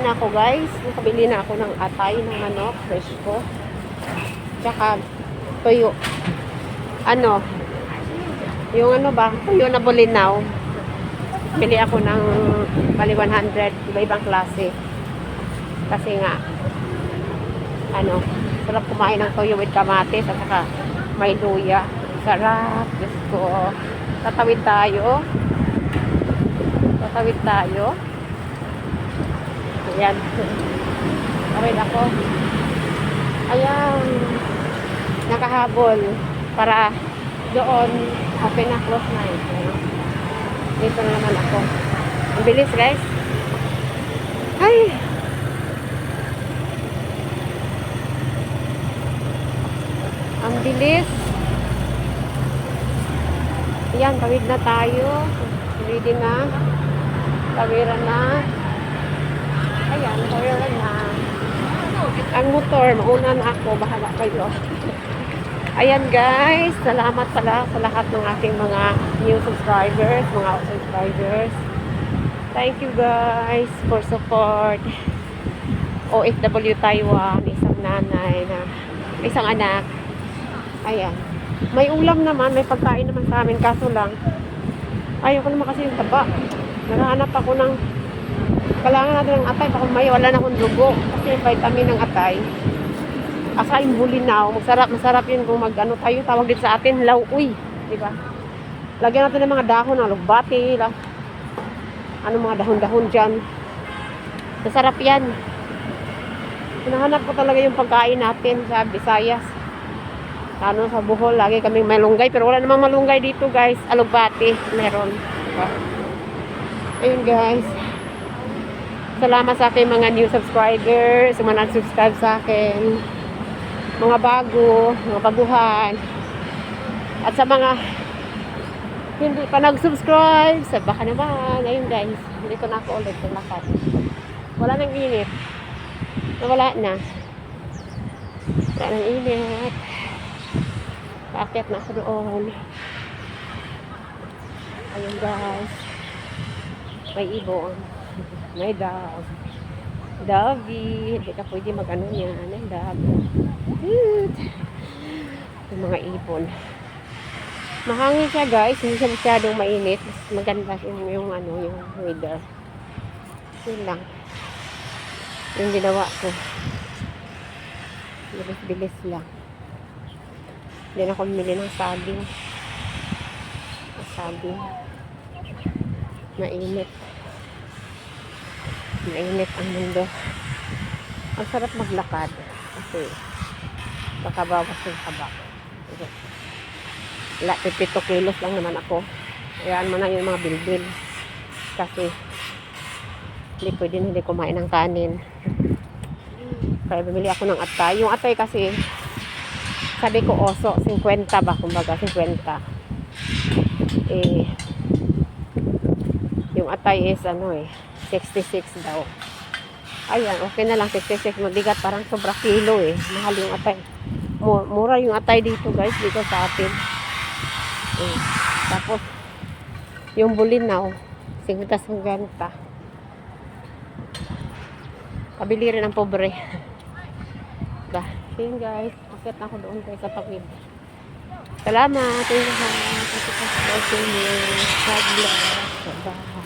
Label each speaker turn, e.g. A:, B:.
A: na ako guys. Nakabili na ako ng atay ng manok, fresh ko. Tsaka tuyo. Ano? Yung ano ba? Tuyo na bulinaw. Bili ako ng bali 100, iba-ibang klase. Kasi nga ano, sarap kumain ng toyo with kamatis at saka may luya. Sarap. Diyos ko. Tatawid tayo. Tatawid tayo. Ayan. Tawid ako. Ayan. Nakahabol. Para doon open na, close na. Ayan. Dito na naman ako. Ang bilis guys. Ay! Ang bilis. Ayan, tawid na tayo. Ready na. Tawiran na. Ayan, tawiran na. Ang motor, mauna na ako. Bahala kayo. Ayan guys, salamat pala sa lahat ng aking mga new subscribers, mga subscribers. Thank you guys for support. OFW Taiwan, isang nanay na isang anak. Ayan. May ulam naman, may pagkain naman sa amin, kaso lang ayaw ko naman kasi yung taba. Naghahanap ako ng kailangan natin ng atay, baka may wala na akong dugo kasi yung vitamin ng atay. Asa yung bulinaw, masarap yun kung mag-ano tayo, tawag din sa atin, lauoy, di ba? Lagyan natin ng mga dahon, alugbati, ano mga dahon-dahon dyan. Masarap yan. Hinahanap ko talaga yung pagkain natin sa Visayas. Ano, sa Bohol, lagi kaming malunggay, pero wala namang malunggay dito guys. Alugbati, meron. Diba? Ayun guys. Salamat sa aking mga new subscribers, sa mga nag-subscribe sa akin. Mga bago, mga baguhan. At sa mga hindi pa nag-subscribe, baka naman. Ayun guys, dito na ako ulit ng lakat. Wala nang init. Wala na. Wala nang init. Bakit na ako doon? Ayun guys. May ibon. May dog. Doggy. Hindi ka pwede mag-ano niya. Ang dog. Yung mga ibon. Mahangin siya guys. Hindi siya masyadong mainit. Maganda yung ano, yung weather. Yun lang. Yung ginawa ko. Bilis-bilis lang. Hindi na ako bumili ng saging. Saging. Mainit. Mainit ang mundo. Ang sarap maglakad. Kasi baka bawas yung kaba. Wala, 52 kilos lang naman ako. Ayan mo na yung mga bilbil. Kasi hindi pwede na hindi kumain ng kanin. Kaya bumili ako ng atay. Yung atay kasi sabi ko oso, 50 ba? Kumbaga 50. Eh, yung atay is ano 66 daw. Ayan, okay na lang 66. Mabigat, parang sobra kilo Mahal yung atay. Mura yung atay dito guys, dito sa atin. Tapos yung bulinaw 50-50. Pabili rin ang pobre. Diba? Yun guys, akit na ako doon tayo sa pagwib. Salamat. Thank you. God bless. Bye.